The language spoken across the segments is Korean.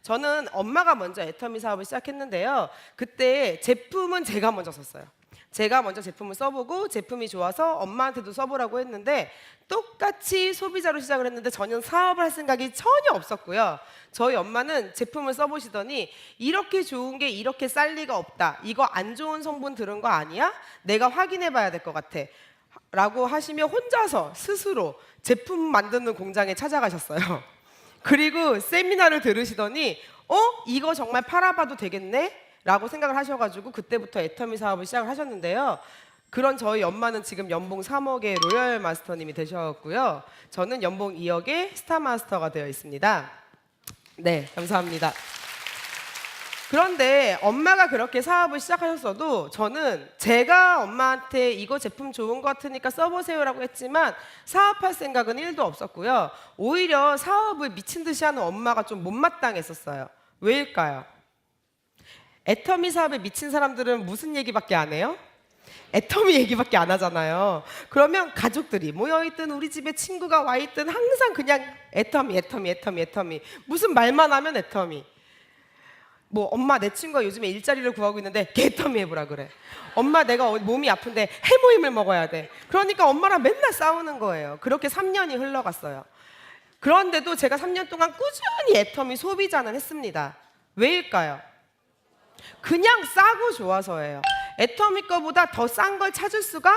저는 엄마가 먼저 애터미 사업을 시작했는데요. 그때 제품은 제가 먼저 썼어요. 제가 먼저 제품을 써보고 제품이 좋아서 엄마한테도 써보라고 했는데 똑같이 소비자로 시작을 했는데 전혀 사업을 할 생각이 전혀 없었고요. 저희 엄마는 제품을 써보시더니 이렇게 좋은 게 이렇게 쌀 리가 없다. 이거 안 좋은 성분 들은 거 아니야? 내가 확인해 봐야 될 것 같아. 라고 하시며 혼자서 스스로 제품 만드는 공장에 찾아가셨어요. 그리고 세미나를 들으시더니 이거 정말 팔아봐도 되겠네? 라고 생각을 하셔가지고 그때부터 애터미 사업을 시작을 하셨는데요. 그런 저희 엄마는 지금 연봉 3억의 로열 마스터님이 되셨고요. 저는 연봉 2억의 스타 마스터가 되어 있습니다. 네, 감사합니다. 그런데 엄마가 그렇게 사업을 시작하셨어도 저는 제가 엄마한테 이거 제품 좋은 거 같으니까 써보세요라고 했지만 사업할 생각은 1도 없었고요. 오히려 사업을 미친 듯이 하는 엄마가 좀 못마땅했었어요. 왜일까요? 애터미 사업에 미친 사람들은 무슨 얘기밖에 안 해요? 애터미 얘기밖에 안 하잖아요. 그러면 가족들이 모여있든 우리 집에 친구가 와있든 항상 그냥 애터미. 무슨 말만 하면 애터미. 뭐 엄마 내 친구가 요즘에 일자리를 구하고 있는데 걔 애터미 해보라 그래. 엄마 내가 몸이 아픈데 해모임을 먹어야 돼. 그러니까 엄마랑 맨날 싸우는 거예요. 그렇게 3년이 흘러갔어요. 그런데도 제가 3년 동안 꾸준히 애터미 소비자는 했습니다. 왜일까요? 그냥 싸고 좋아서예요. 애터미 거보다 더 싼 걸 찾을 수가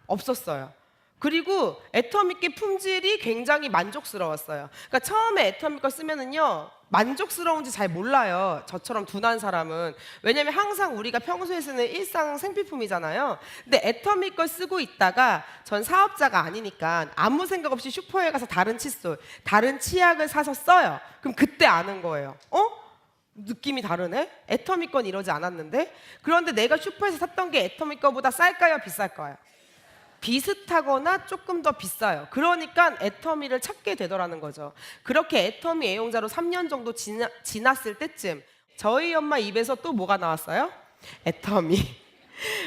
없었어요. 그리고 애터미께 품질이 굉장히 만족스러웠어요. 그러니까 처음에 애터미 거 쓰면은요 만족스러운지 잘 몰라요. 저처럼 둔한 사람은. 왜냐면 항상 우리가 평소에 쓰는 일상 생필품이잖아요. 근데 애터미 걸 쓰고 있다가 전 사업자가 아니니까 아무 생각 없이 슈퍼에 가서 다른 칫솔, 다른 치약을 사서 써요. 그럼 그때 아는 거예요. 느낌이 다르네? 애터미 건 이러지 않았는데? 그런데 내가 슈퍼에서 샀던 게 애터미 거보다 쌀까요? 비쌀까요? 비슷하거나 조금 더 비싸요. 그러니까 애터미를 찾게 되더라는 거죠. 그렇게 애터미 애용자로 3년 정도 지났을 때쯤 저희 엄마 입에서 또 뭐가 나왔어요? 애터미.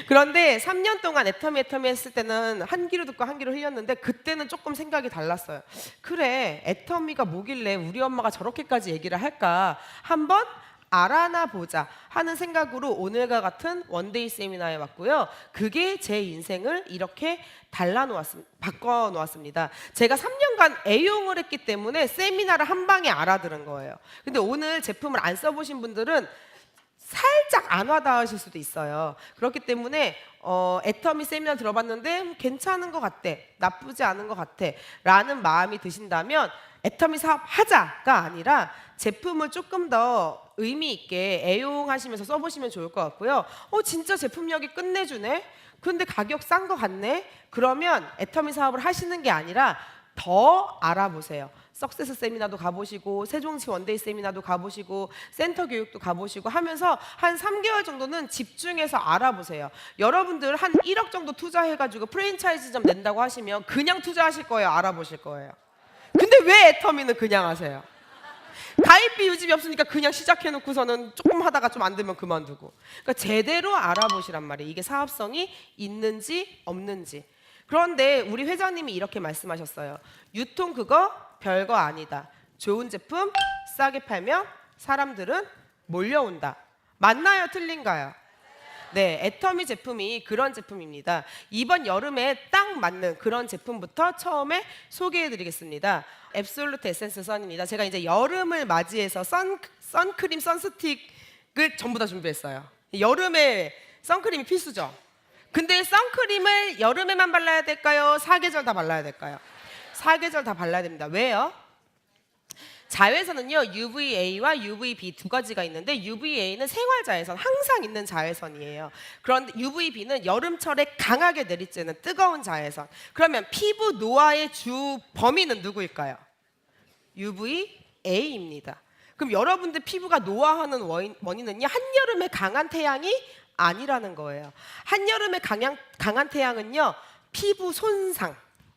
그런데 3년 동안 애터미 했을 때는 한 귀로 듣고 한 귀로 흘렸는데 그때는 조금 생각이 달랐어요. 그래, 애터미가 뭐길래 우리 엄마가 저렇게까지 얘기를 할까? 한번 알아나 보자 하는 생각으로 오늘과 같은 원데이 세미나에 왔고요. 그게 제 인생을 이렇게 바꿔놓았습니다. 제가 3년간 애용을 했기 때문에 세미나를 한 방에 알아들은 거예요. 근데 오늘 제품을 안 써보신 분들은 살짝 안 와닿으실 수도 있어요. 그렇기 때문에 애터미 세미나 들어봤는데 괜찮은 것 같대, 나쁘지 않은 것 같아 라는 마음이 드신다면 애터미 사업 하자가 아니라 제품을 조금 더 의미 있게 애용하시면서 써보시면 좋을 것 같고요. 진짜 제품력이 끝내주네? 근데 가격 싼 것 같네? 그러면 애터미 사업을 하시는 게 아니라 더 알아보세요. 석세스 세미나도 가보시고 세종시 원데이 세미나도 가보시고 센터 교육도 가보시고 하면서 한 3개월 정도는 집중해서 알아보세요. 여러분들 한 1억 정도 투자해가지고 프랜차이즈점 낸다고 하시면 그냥 투자하실 거예요? 알아보실 거예요? 근데 왜 애터미는 그냥 하세요? 가입비 유지비 없으니까 그냥 시작해놓고서는 조금 하다가 좀 안 되면 그만두고. 그러니까 제대로 알아보시란 말이에요. 이게 사업성이 있는지 없는지. 그런데 우리 회장님이 이렇게 말씀하셨어요. 유통 그거 별거 아니다. 좋은 제품 싸게 팔면 사람들은 몰려온다. 맞나요? 틀린가요? 네, 애터미 제품이 그런 제품입니다. 이번 여름에 딱 맞는 그런 제품부터 처음에 소개해드리겠습니다. 앱솔루트 에센스 선입니다. 제가 이제 여름을 맞이해서 선크림, 선스틱을 전부 다 준비했어요. 여름에 선크림이 필수죠. 근데 선크림을 여름에만 발라야 될까요? 사계절 다 발라야 될까요? 사계절 다 발라야 됩니다. 왜요? 자외선은요 UVA와 UVB 두 가지가 있는데 UVA는 생활자외선, 항상 있는 자외선이에요. 그런데 UVB는 여름철에 강하게 내리쬐는 뜨거운 자외선. 그러면 피부 노화의 주 범위는 누구일까요? UVA입니다. 그럼 여러분들 피부가 노화하는 원인은요 한여름에 강한 태양이 아니라는 거예요. 한여름에 강한 태양은요 피부 손상,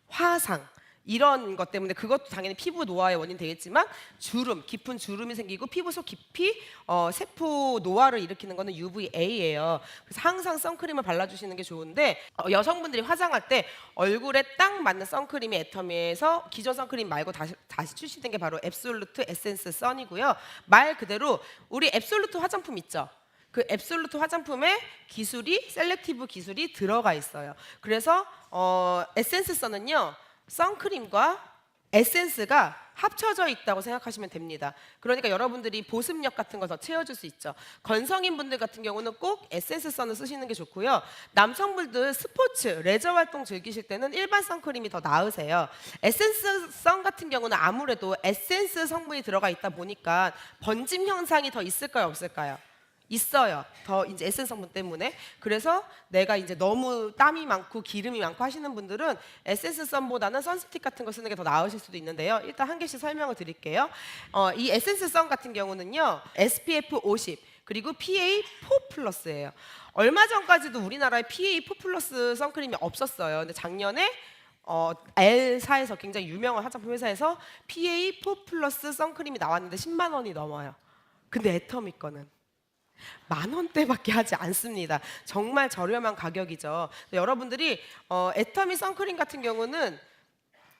화상 이런 것 때문에 그것도 당연히 피부 노화의 원인 되겠지만 주름, 깊은 주름이 생기고 피부 속 깊이 세포 노화를 일으키는 거는 UVA예요. 그래서 항상 선크림을 발라주시는 게 좋은데 여성분들이 화장할 때 얼굴에 딱 맞는 선크림이 애터미에서 기존 선크림 말고 다시 출시된 게 바로 앱솔루트 에센스 선이고요. 말 그대로 우리 앱솔루트 화장품 있죠. 그 앱솔루트 화장품에 기술이 셀렉티브 기술이 들어가 있어요. 그래서 에센스 선은요. 선크림과 에센스가 합쳐져 있다고 생각하시면 됩니다. 그러니까 여러분들이 보습력 같은 거 더 채워줄 수 있죠. 건성인 분들 같은 경우는 꼭 에센스 선을 쓰시는 게 좋고요. 남성분들 스포츠, 레저 활동 즐기실 때는 일반 선크림이 더 나으세요. 에센스 선 같은 경우는 아무래도 에센스 성분이 들어가 있다 보니까 번짐 현상이 더 있을까요, 없을까요? 있어요. 더 이제 에센스 성분 때문에. 그래서 내가 이제 너무 땀이 많고 기름이 많고 하시는 분들은 에센스 선보다는 선스틱 같은 거 쓰는 게 더 나으실 수도 있는데요. 일단 한 개씩 설명을 드릴게요. 이 에센스 선 같은 경우는요. SPF 50 그리고 PA4 플러스예요. 얼마 전까지도 우리나라에 PA4 플러스 선크림이 없었어요. 근데 작년에 L사에서 굉장히 유명한 화장품 회사에서 PA4 플러스 선크림이 나왔는데 10만 원이 넘어요. 근데 애터미 거는 10,000원대밖에 하지 않습니다. 정말 저렴한 가격이죠. 여러분들이 애터미 선크림 같은 경우는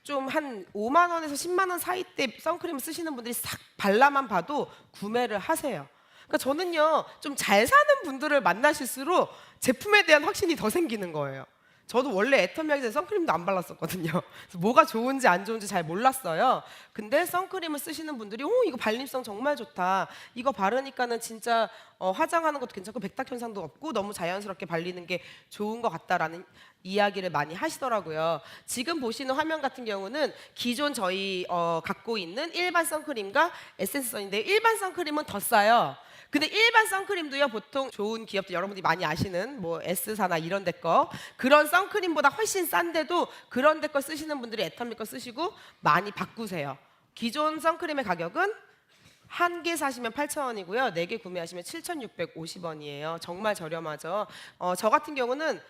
좀 한 5만 원에서 10만 원 사이대 선크림을 쓰시는 분들이 싹 발라만 봐도 구매를 하세요. 그러니까 저는요 좀 잘 사는 분들을 만나실수록 제품에 대한 확신이 더 생기는 거예요. 저도 원래 애터미 하기 전에 선크림도 안 발랐었거든요. 그래서 뭐가 좋은지 안 좋은지 잘 몰랐어요. 근데 선크림을 쓰시는 분들이 이거 발림성 정말 좋다. 이거 바르니까는 진짜 화장하는 것도 괜찮고 백탁 현상도 없고 너무 자연스럽게 발리는 게 좋은 것 같다라는 이야기를 많이 하시더라고요. 지금 보시는 화면 같은 경우는 기존 저희 갖고 있는 일반 선크림과 에센스 선인데 일반 선크림은 더 싸요. 근데 일반 선크림도요 보통 좋은 기업들 여러분들이 많이 아시는 뭐 S사나 이런 데 거 그런 선크림보다 훨씬 싼데도 그런 데 거 쓰시는 분들이 애터미 거 쓰시고 많이 바꾸세요. 기존 선크림의 가격은 한 개 사시면 8,000원이고요. 4개 구매하시면 7,650원이에요. 정말 저렴하죠. 저 같은 경우는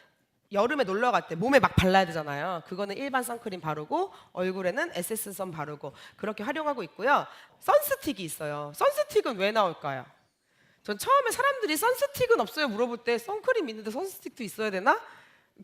여름에 놀러 갈 때 몸에 막 발라야 되잖아요. 그거는 일반 선크림 바르고 얼굴에는 에센스 선 바르고 그렇게 활용하고 있고요. 선스틱이 있어요. 선스틱은 왜 나올까요? 전 처음에 사람들이 선스틱은 없어요 물어볼 때 선크림 있는데 선스틱도 있어야 되나?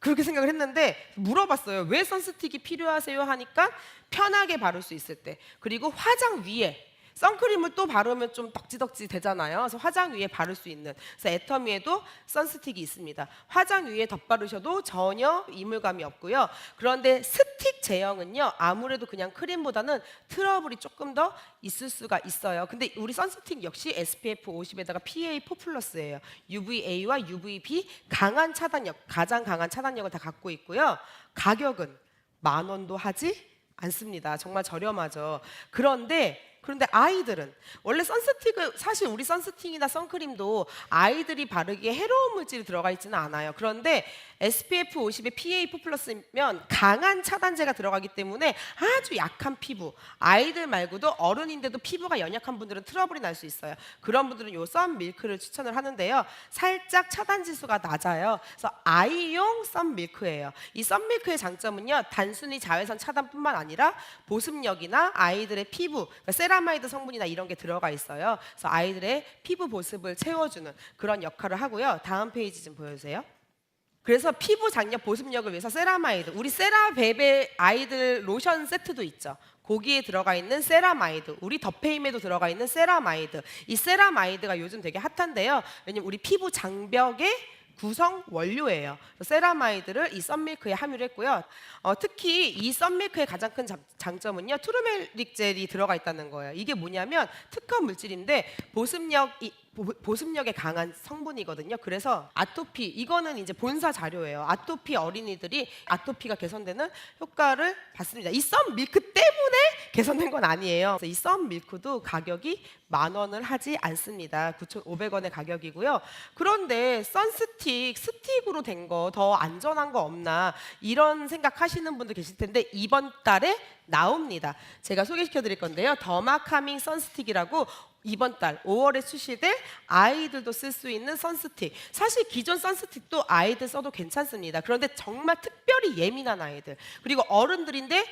그렇게 생각을 했는데 물어봤어요. 왜 선스틱이 필요하세요? 하니까 편하게 바를 수 있을 때 그리고 화장 위에 선크림을 또 바르면 좀 덕지덕지 되잖아요. 그래서 화장 위에 바를 수 있는 그래서 애터미에도 선스틱이 있습니다. 화장 위에 덧바르셔도 전혀 이물감이 없고요. 그런데 스틱 제형은요 아무래도 그냥 크림보다는 트러블이 조금 더 있을 수가 있어요. 근데 우리 선스틱 역시 SPF 50에다가 PA4 플러스예요. UVA와 UVB 강한 차단력, 가장 강한 차단력을 다 갖고 있고요. 가격은 10,000원도 하지 않습니다. 정말 저렴하죠. 그런데 아이들은 원래 선스틱은 사실 우리 선스틱이나 선크림도 아이들이 바르기에 해로운 물질이 들어가 있지는 않아요. 그런데 SPF 50에 PA4 플러스면 강한 차단제가 들어가기 때문에 아주 약한 피부 아이들 말고도 어른인데도 피부가 연약한 분들은 트러블이 날 수 있어요. 그런 분들은 요 썬밀크를 추천을 하는데요. 살짝 차단 지수가 낮아요. 그래서 아이용 썬밀크예요. 이 썬밀크의 장점은요. 단순히 자외선 차단뿐만 아니라 보습력이나 아이들의 피부 그러니까 세라마이드 성분이나 이런 게 들어가 있어요. 그래서 아이들의 피부 보습을 채워주는 그런 역할을 하고요. 다음 페이지 좀 보여주세요. 그래서 피부 장력 보습력을 위해서 세라마이드 우리 세라베베 아이들 로션 세트도 있죠. 거기에 들어가 있는 세라마이드 우리 더페임에도 들어가 있는 세라마이드 이 세라마이드가 요즘 되게 핫한데요. 왜냐면 우리 피부 장벽에 구성 원료예요. 세라마이드를 이 썬밀크에 함유를 했고요. 특히 이 썬밀크의 가장 큰 장점은요. 투르메릭 젤이 들어가 있다는 거예요. 이게 뭐냐면 특허 물질인데 보습력에 강한 성분이거든요. 그래서 아토피 이거는 이제 본사 자료예요. 아토피 어린이들이 아토피가 개선되는 효과를 받습니다. 이 썬밀크 때문에 개선된 건 아니에요. 그래서 이 썬밀크도 가격이 10,000원을 하지 않습니다. 9,500원의 가격이고요. 그런데 선스틱 스틱으로 된 거 더 안전한 거 없나 이런 생각하시는 분들 계실 텐데 이번 달에 나옵니다. 제가 소개시켜 드릴 건데요. 더마카밍 선스틱이라고 이번 달 5월에 출시될 아이들도 쓸 수 있는 선스틱. 사실 기존 선스틱도 아이들 써도 괜찮습니다. 그런데 정말 특별히 예민한 아이들, 그리고 어른들인데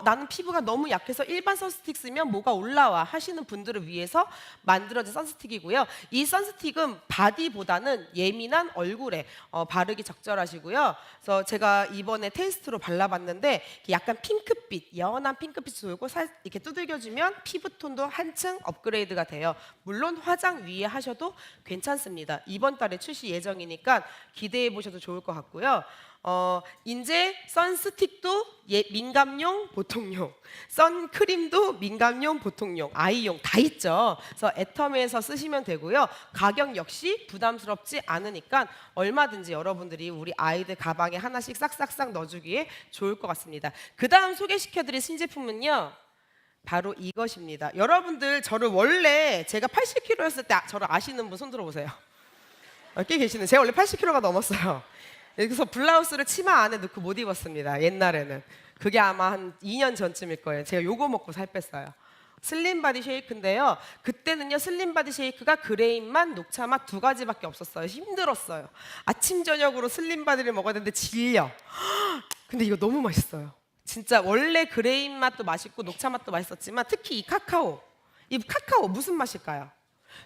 나는 피부가 너무 약해서 일반 선스틱 쓰면 뭐가 올라와 하시는 분들을 위해서 만들어진 선스틱이고요. 이 선스틱은 바디보다는 예민한 얼굴에 바르기 적절하시고요. 그래서 제가 이번에 테스트로 발라봤는데 약간 핑크빛, 연한 핑크빛 돌고 이렇게 두들겨주면 피부톤도 한층 업그레이드가 돼요. 물론 화장 위에 하셔도 괜찮습니다. 이번 달에 출시 예정이니까 기대해 보셔도 좋을 것 같고요. 이제 선스틱도 민감용, 보통용, 선크림도 민감용, 보통용, 아이용 다 있죠. 그래서 애텀에서 쓰시면 되고요. 가격 역시 부담스럽지 않으니까 얼마든지 여러분들이 우리 아이들 가방에 하나씩 싹싹싹 넣어주기에 좋을 것 같습니다. 그 다음 소개시켜드릴 신제품은요, 바로 이것입니다. 여러분들 저를 원래 제가 80kg였을 때 저를 아시는 분 손 들어보세요. 꽤 계시네. 제가 원래 80kg가 넘었어요. 그래서 블라우스를 치마 안에 넣고 못 입었습니다. 옛날에는. 그게 아마 한 2년 전쯤일 거예요. 제가 요거 먹고 살 뺐어요. 슬림 바디 쉐이크인데요. 그때는요, 슬림 바디 쉐이크가 그레인 맛, 녹차 맛 두 가지밖에 없었어요. 힘들었어요. 아침 저녁으로 슬림 바디를 먹어야 되는데 질려. 근데 이거 너무 맛있어요. 진짜 원래 그레인 맛도 맛있고 녹차 맛도 맛있었지만 특히 이 카카오 무슨 맛일까요?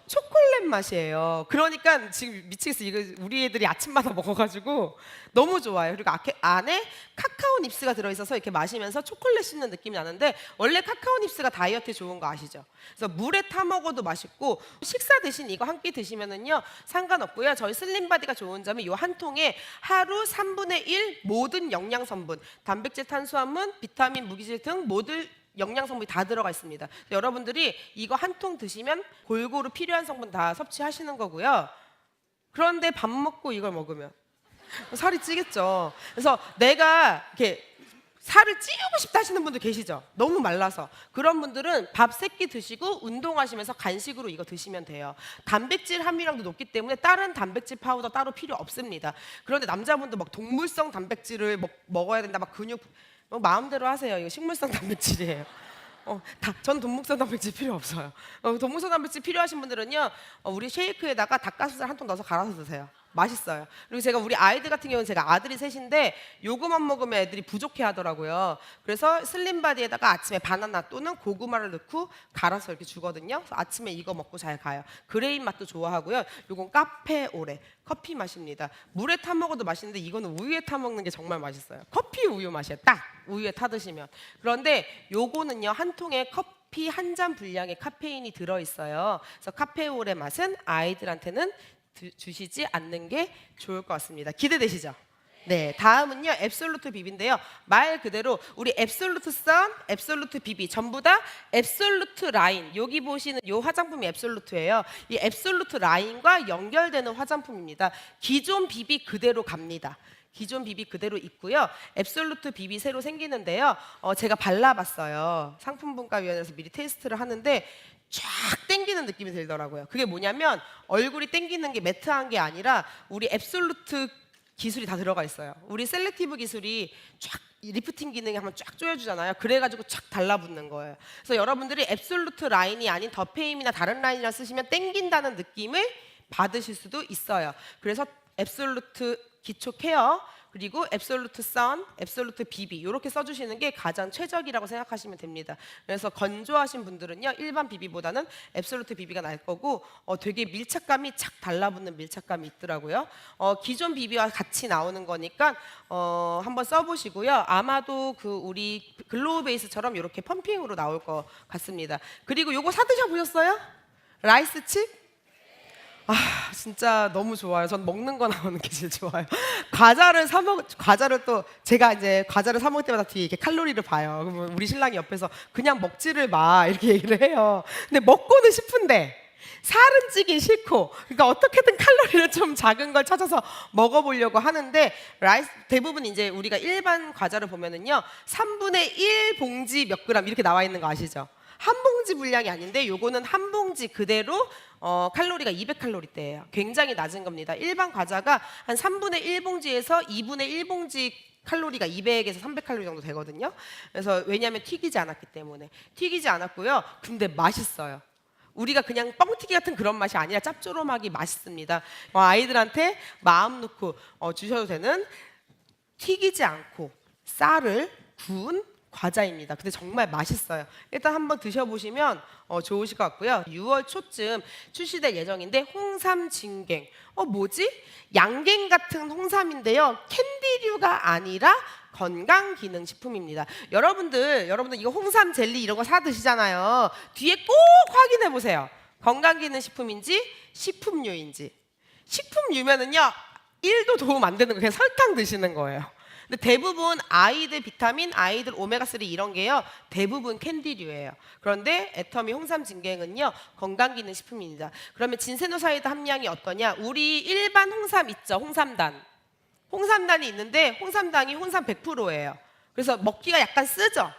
초콜릿 맛이에요. 그러니까 지금 미치겠어. 이거 우리 애들이 아침마다 먹어가지고 너무 좋아요. 그리고 안에 카카오 닙스가 들어있어서 이렇게 마시면서 초콜릿 씹는 느낌이 나는데, 원래 카카오 닙스가 다이어트에 좋은 거 아시죠? 그래서 물에 타 먹어도 맛있고, 식사 대신 이거 한 끼 드시면은요 상관없고요. 저희 슬림바디가 좋은 점이 이 한 통에 하루 3분의 1 모든 영양 성분, 단백질, 탄수화물, 비타민, 무기질 등 모든 영양 성분이 다 들어가 있습니다. 여러분들이 이거 한 통 드시면 골고루 필요한 성분 다 섭취하시는 거고요. 그런데 밥 먹고 이걸 먹으면 살이 찌겠죠. 그래서 내가 이렇게 살을 찌우고 싶다 하시는 분들 계시죠? 너무 말라서. 그런 분들은 밥 3끼 드시고 운동하시면서 간식으로 이거 드시면 돼요. 단백질 함유량도 높기 때문에 다른 단백질 파우더 따로 필요 없습니다. 그런데 남자분도 막 동물성 단백질을 먹어야 된다, 막 근육 마음대로 하세요. 이거 식물성 단백질이에요. 전 동물성 단백질 필요 없어요. 동물성 단백질 필요하신 분들은요, 우리 쉐이크에다가 닭가슴살 한 통 넣어서 갈아서 드세요. 맛있어요. 그리고 제가 우리 아이들 같은 경우는 제가 아들이 셋인데 요거만 먹으면 애들이 부족해 하더라고요. 그래서 슬림바디에다가 아침에 바나나 또는 고구마를 넣고 갈아서 이렇게 주거든요. 그래서 아침에 이거 먹고 잘 가요. 그레인 맛도 좋아하고요. 요건 카페오레 커피 맛입니다. 물에 타 먹어도 맛있는데 이거는 우유에 타 먹는 게 정말 맛있어요. 커피 우유 맛이에요. 딱 우유에 타 드시면. 그런데 요거는요, 한 통에 커피 한 잔 분량의 카페인이 들어있어요. 그래서 카페오레 맛은 아이들한테는 주시지 않는 게 좋을 것 같습니다. 기대되시죠? 네, 다음은요 앱솔루트 비비인데요. 말 그대로 우리 앱솔루트 선, 앱솔루트 비비 전부 다 앱솔루트 라인, 여기 보시는 이 화장품이 앱솔루트예요. 이 앱솔루트 라인과 연결되는 화장품입니다. 기존 비비 그대로 갑니다. 기존 비비 그대로 있고요. 앱솔루트 비비 새로 생기는데요. 제가 발라봤어요. 상품분과위원회에서 미리 테스트를 하는데 쫙 땡기는 느낌이 들더라고요. 그게 뭐냐면 얼굴이 땡기는 게 매트한 게 아니라 우리 앱솔루트 기술이 다 들어가 있어요. 우리 셀렉티브 기술이 쫙 리프팅 기능이 한번 쫙 조여주잖아요. 그래가지고 쫙 달라붙는 거예요. 그래서 여러분들이 앱솔루트 라인이 아닌 더페임이나 다른 라인이라 쓰시면 땡긴다는 느낌을 받으실 수도 있어요. 그래서 앱솔루트 기초 케어, 그리고 앱솔루트 선, 앱솔루트 비비 이렇게 써주시는 게 가장 최적이라고 생각하시면 됩니다. 그래서 건조하신 분들은요 일반 비비보다는 앱솔루트 비비가 날 거고, 되게 밀착감이 착 달라붙는 밀착감이 있더라고요. 기존 비비와 같이 나오는 거니까 한번 써보시고요. 아마도 그 우리 글로우 베이스처럼 이렇게 펌핑으로 나올 것 같습니다. 그리고 요거 사드셔 보셨어요? 라이스 칩? 진짜 너무 좋아요. 전 먹는 거 나오는 게 제일 좋아요. 과자를 또 제가 이제 과자를 사 먹을 때마다 뒤에 이렇게 칼로리를 봐요. 그러면 우리 신랑이 옆에서 그냥 먹지를 마 이렇게 얘기를 해요. 근데 먹고는 싶은데 살은 찌긴 싫고, 그러니까 어떻게든 칼로리를 좀 작은 걸 찾아서 먹어보려고 하는데, 대부분 이제 우리가 일반 과자를 보면은요 3분의 1 봉지 몇 그램 이렇게 나와 있는 거 아시죠? 한 봉지 분량이 아닌데 요거는 한 봉지 그대로 칼로리가 200칼로리대예요. 굉장히 낮은 겁니다. 일반 과자가 한 3분의 1봉지에서 2분의 1봉지 칼로리가 200에서 300칼로리 정도 되거든요. 그래서 왜냐하면 튀기지 않았기 때문에. 튀기지 않았고요. 근데 맛있어요. 우리가 그냥 뻥튀기 같은 그런 맛이 아니라 짭조름하게 맛있습니다. 아이들한테 마음 놓고 주셔도 되는 튀기지 않고 쌀을 구운 과자입니다. 근데 정말 맛있어요. 일단 한번 드셔보시면 좋으실 것 같고요. 6월 초쯤 출시될 예정인데 홍삼 진갱. 뭐지? 양갱 같은 홍삼인데요. 캔디류가 아니라 건강기능식품입니다. 여러분들 이거 홍삼 젤리 이런 거 사 드시잖아요. 뒤에 꼭 확인해 보세요. 건강기능식품인지 식품류인지. 식품류면은요 1도 도움 안 되는 거 그냥 설탕 드시는 거예요. 근데 대부분 아이들 비타민, 아이들 오메가3 이런 게요 대부분 캔디류예요. 그런데 애터미 홍삼 진갱은요 건강기능식품입니다. 그러면 진세노사이드 함량이 어떠냐? 우리 일반 홍삼 있죠, 홍삼단이 있는데 홍삼당이 홍삼 100%예요. 그래서 먹기가 약간 쓰죠.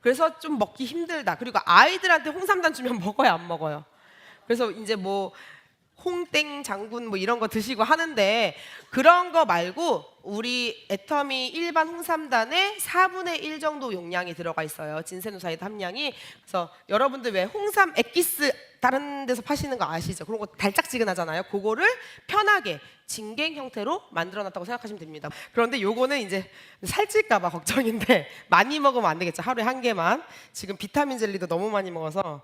그래서 좀 먹기 힘들다. 그리고 아이들한테 홍삼단 주면 먹어요, 안 먹어요? 그래서 이제 뭐 홍땡 장군 뭐 이런 거 드시고 하는데 그런 거 말고 우리 애터미 일반 홍삼단의 4분의 1 정도 용량이 들어가 있어요. 진세노사이드 함량이. 그래서 여러분들 왜 홍삼 액기스 다른 데서 파시는 거 아시죠? 그런 거 달짝지근하잖아요. 그거를 편하게 진갱 형태로 만들어놨다고 생각하시면 됩니다. 그런데 요거는 이제 살찔까봐 걱정인데 많이 먹으면 안 되겠죠. 하루에 한 개만. 지금 비타민 젤리도 너무 많이 먹어서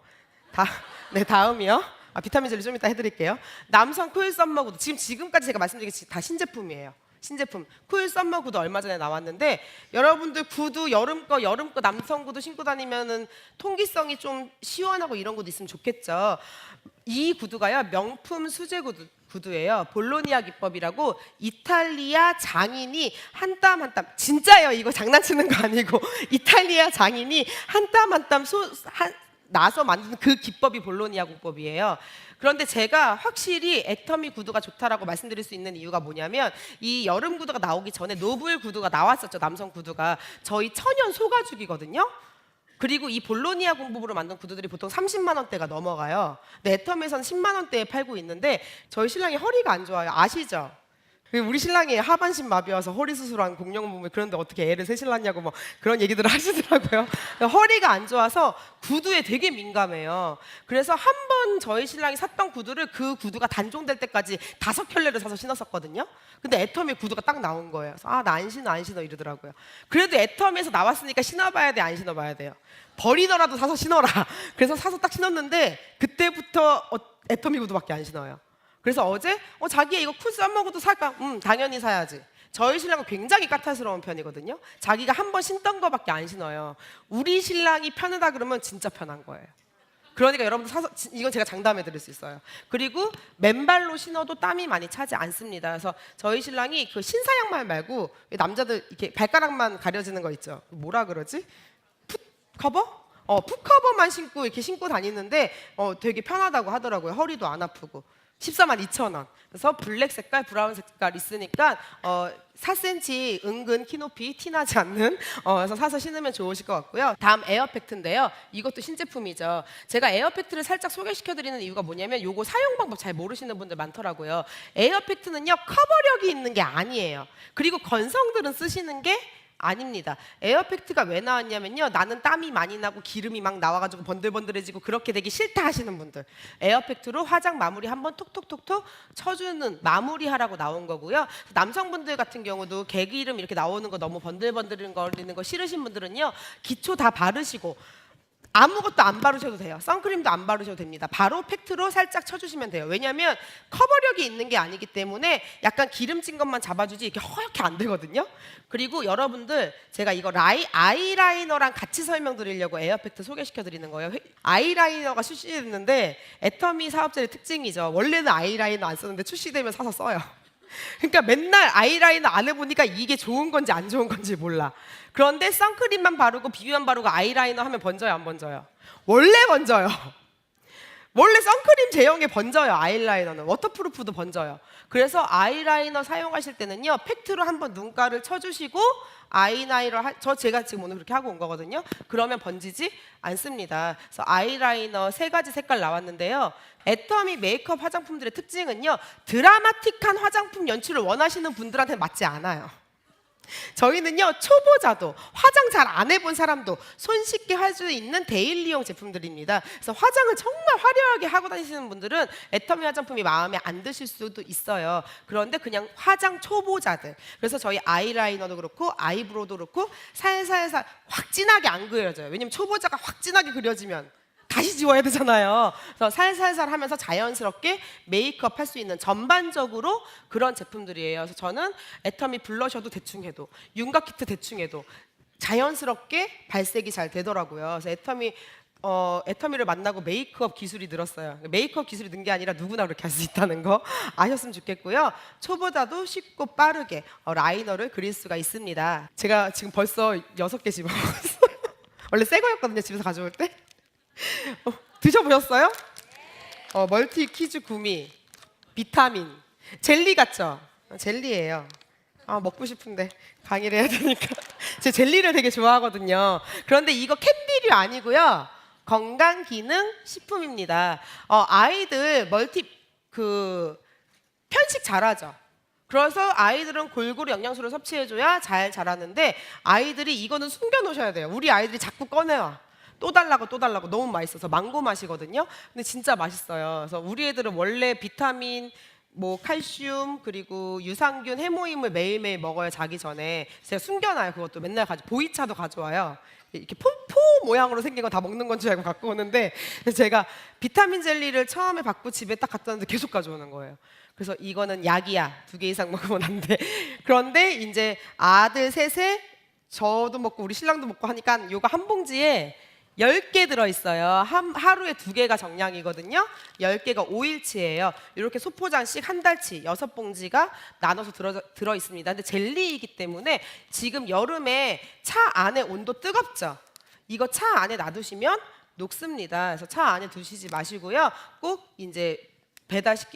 다음이요. 비타민 젤리 좀 이따 해드릴게요. 남성 코일 썸머 구두. 지금까지 제가 말씀드린 게 다 신제품이에요. 신제품. 코일 썸머 구두 얼마 전에 나왔는데 여러분들 구두 여름 거 남성 구두 신고 다니면은 통기성이 좀 시원하고 이런 구두 있으면 좋겠죠. 이 구두가요 명품 수제 구두예요. 볼로니아 기법이라고 이탈리아 장인이 한 땀 한 땀 진짜예요. 이거 장난치는 거 아니고 이탈리아 장인이 한 땀 한 땀 나서 만든 그 기법이 볼로니아 기법이에요. 그런데 제가 확실히 애터미 구두가 좋다라고 말씀드릴 수 있는 이유가 뭐냐면 이 여름 구두가 나오기 전에 노블 구두가 나왔었죠. 남성 구두가 저희 천연 소가죽이거든요. 그리고 이 볼로니아 공법으로 만든 구두들이 보통 30만 원대가 넘어가요. 근데 애터미에서는 10만 원대에 팔고 있는데 저희 신랑이 허리가 안 좋아요. 아시죠? 우리 신랑이 하반신 마비여서 허리 수술한 공룡 몸에 그런데 어떻게 애를 셋을 낳냐고 뭐 그런 얘기들을 하시더라고요. 허리가 안 좋아서 구두에 되게 민감해요. 그래서 한 번 저희 신랑이 샀던 구두를 그 구두가 단종될 때까지 5켤레를 사서 신었었거든요. 근데 애터미 구두가 딱 나온 거예요. 그래서 나 안 신어 이러더라고요. 그래도 애터미에서 나왔으니까 신어봐야 돼, 안 신어봐야 돼요? 버리더라도 사서 신어라. 그래서 사서 딱 신었는데 그때부터 애터미 구두밖에 안 신어요. 그래서 어제 자기야 이거 쿨 썸머구두 살까? 당연히 사야지. 저희 신랑은 굉장히 까탈스러운 편이거든요. 자기가 한 번 신던 거밖에 안 신어요. 우리 신랑이 편하다 그러면 진짜 편한 거예요. 그러니까 여러분들 사서 이건 제가 장담해 드릴 수 있어요. 그리고 맨발로 신어도 땀이 많이 차지 않습니다. 그래서 저희 신랑이 그 신사양말 말고 남자들 이렇게 발가락만 가려지는 거 있죠. 뭐라 그러지? 풋커버? 풋커버만 신고 이렇게 신고 다니는데 되게 편하다고 하더라고요. 허리도 안 아프고. 142,000원. 그래서 블랙 색깔, 브라운 색깔 있으니까 4cm 은근 키높이 티나지 않는 그래서 사서 신으면 좋으실 것 같고요. 다음 에어팩트인데요. 이것도 신제품이죠. 제가 에어팩트를 살짝 소개시켜드리는 이유가 뭐냐면 요거 사용 방법 잘 모르시는 분들 많더라고요. 에어팩트는요 커버력이 있는 게 아니에요. 그리고 건성들은 쓰시는 게 아닙니다. 에어팩트가 왜 나왔냐면요. 나는 땀이 많이 나고 기름이 막 나와가지고 번들번들해지고 그렇게 되기 싫다 하시는 분들. 에어팩트로 화장 마무리 한번 톡톡톡톡 쳐주는 마무리하라고 나온 거고요. 남성분들 같은 경우도 개기름 이렇게 나오는 거 너무 번들번들거리는 거 싫으신 분들은요. 기초 다 바르시고 아무것도 안 바르셔도 돼요. 선크림도 안 바르셔도 됩니다. 바로 팩트로 살짝 쳐주시면 돼요. 왜냐하면 커버력이 있는 게 아니기 때문에 약간 기름진 것만 잡아주지 이렇게 허옇게 안 되거든요. 그리고 여러분들 제가 이거 아이라이너랑 같이 설명드리려고 에어팩트 소개시켜드리는 거예요. 아이라이너가 출시됐는데 애터미 사업자의 특징이죠. 원래는 아이라이너 안 쓰는데 출시되면 사서 써요. 그러니까 맨날 아이라이너 안 해보니까 이게 좋은 건지 안 좋은 건지 몰라. 그런데 선크림만 바르고 비비만 바르고 아이라이너 하면 번져요, 안 번져요? 원래 번져요. 원래 선크림 제형에 번져요. 아이라이너는 워터프루프도 번져요. 그래서 아이라이너 사용하실 때는요 팩트로 한번 눈가를 쳐주시고 아이라이너 제가 지금 오늘 그렇게 하고 온 거거든요. 그러면 번지지 않습니다. 그래서 아이라이너 3가지 색깔 나왔는데요. 애터미 메이크업 화장품들의 특징은요 드라마틱한 화장품 연출을 원하시는 분들한테 맞지 않아요. 저희는요, 초보자도 화장 잘 안 해본 사람도 손쉽게 할 수 있는 데일리용 제품들입니다. 그래서 화장을 정말 화려하게 하고 다니시는 분들은 애터미 화장품이 마음에 안 드실 수도 있어요. 그런데 그냥 화장 초보자들, 그래서 저희 아이라이너도 그렇고 아이브로우도 그렇고 살살살 확 진하게 안 그려져요. 왜냐면 초보자가 확 진하게 그려지면 다시 지워야 되잖아요. 그래서 살살살 하면서 자연스럽게 메이크업 할 수 있는 전반적으로 그런 제품들이에요. 그래서 저는 애터미 블러셔도 대충 해도, 윤곽 키트 대충 해도 자연스럽게 발색이 잘 되더라고요. 그래서 애터미를 만나고 메이크업 기술이 늘었어요. 메이크업 기술이 는 게 아니라 누구나 그렇게 할 수 있다는 거 아셨으면 좋겠고요. 초보자도 쉽고 빠르게 라이너를 그릴 수가 있습니다. 제가 지금 벌써 6개 집어먹었어요. 원래 새 거였거든요, 집에서 가져올 때. 드셔보셨어요? 멀티 키즈 구미 비타민 젤리 같죠? 젤리예요. 먹고 싶은데 강의를 해야 되니까 제 젤리를 되게 좋아하거든요. 그런데 이거 캔디류 아니고요, 건강기능 식품입니다. 아이들 편식 잘하죠. 그래서 아이들은 골고루 영양소를 섭취해줘야 잘 자라는데, 아이들이 이거는 숨겨놓으셔야 돼요. 우리 아이들이 자꾸 꺼내와. 또 달라고 너무 맛있어서 망고 맛이거든요. 근데 진짜 맛있어요. 그래서 우리 애들은 원래 비타민, 칼슘, 그리고 유산균, 해모임을 매일매일 먹어요. 자기 전에. 제가 숨겨놔요. 그것도 맨날 보이차도 가져와요. 이렇게 포 모양으로 생긴 거 다 먹는 건 줄 알고 갖고 오는데, 제가 비타민 젤리를 처음에 받고 집에 딱 갖다 놨는데 계속 가져오는 거예요. 그래서 이거는 약이야. 2개 이상 먹으면 안 돼. 그런데 이제 아들 셋에 저도 먹고 우리 신랑도 먹고 하니까 이거 한 봉지에 10개 들어있어요. 하루에 2개가 정량이거든요. 10개가 5일치예요. 이렇게 소포장씩 한 달치 6봉지가 나눠서 들어있습니다. 근데 젤리이기 때문에 지금 여름에 차 안에 온도 뜨겁죠? 이거 차 안에 놔두시면 녹습니다. 그래서 차 안에 두시지 마시고요. 꼭 이제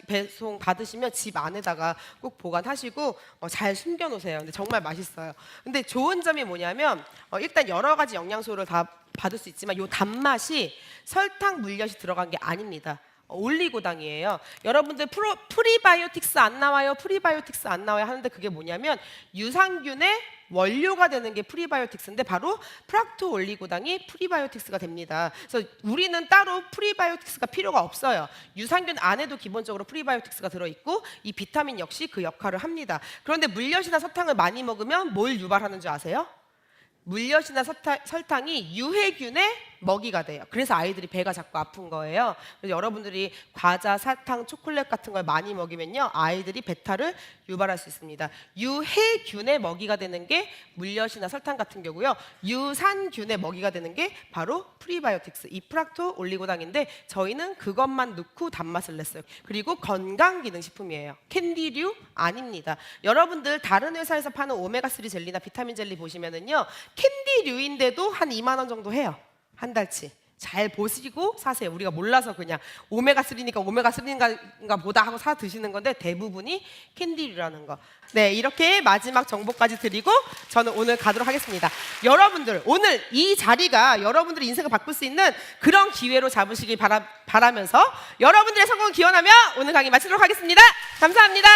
배송 받으시면 집 안에다가 꼭 보관하시고 잘 숨겨 놓으세요. 근데 정말 맛있어요. 근데 좋은 점이 뭐냐면 일단 여러 가지 영양소를 다 받을 수 있지만 이 단맛이 설탕, 물엿이 들어간 게 아닙니다. 올리고당이에요. 여러분들 프리바이오틱스 안 나와요? 프리바이오틱스 안 나와요? 하는데 그게 뭐냐면 유산균의 원료가 되는 게 프리바이오틱스인데, 바로 프락토 올리고당이 프리바이오틱스가 됩니다. 그래서 우리는 따로 프리바이오틱스가 필요가 없어요. 유산균 안에도 기본적으로 프리바이오틱스가 들어있고 이 비타민 역시 그 역할을 합니다. 그런데 물엿이나 설탕을 많이 먹으면 뭘 유발하는 줄 아세요? 물엿이나 설탕이 유해균의 먹이가 돼요. 그래서 아이들이 배가 자꾸 아픈 거예요. 그래서 여러분들이 과자, 사탕, 초콜릿 같은 걸 많이 먹이면요, 아이들이 배탈을 유발할 수 있습니다. 유해균의 먹이가 되는 게 물엿이나 설탕 같은 경우고요. 유산균의 먹이가 되는 게 바로 프리바이오틱스, 이 프락토 올리고당인데, 저희는 그것만 넣고 단맛을 냈어요. 그리고 건강기능식품이에요. 캔디류 아닙니다. 여러분들 다른 회사에서 파는 오메가3 젤리나 비타민 젤리 보시면은요, 캔디류인데도 한 2만 원 정도 해요. 한 달치. 잘 보시고 사세요. 우리가 몰라서 그냥 오메가3니까 오메가3인가 보다 하고 사 드시는 건데 대부분이 캔디류라는 거. 네, 이렇게 마지막 정보까지 드리고 저는 오늘 가도록 하겠습니다. 여러분들, 오늘 이 자리가 여러분들의 인생을 바꿀 수 있는 그런 기회로 잡으시길 바라면서 여러분들의 성공을 기원하며 오늘 강의 마치도록 하겠습니다. 감사합니다.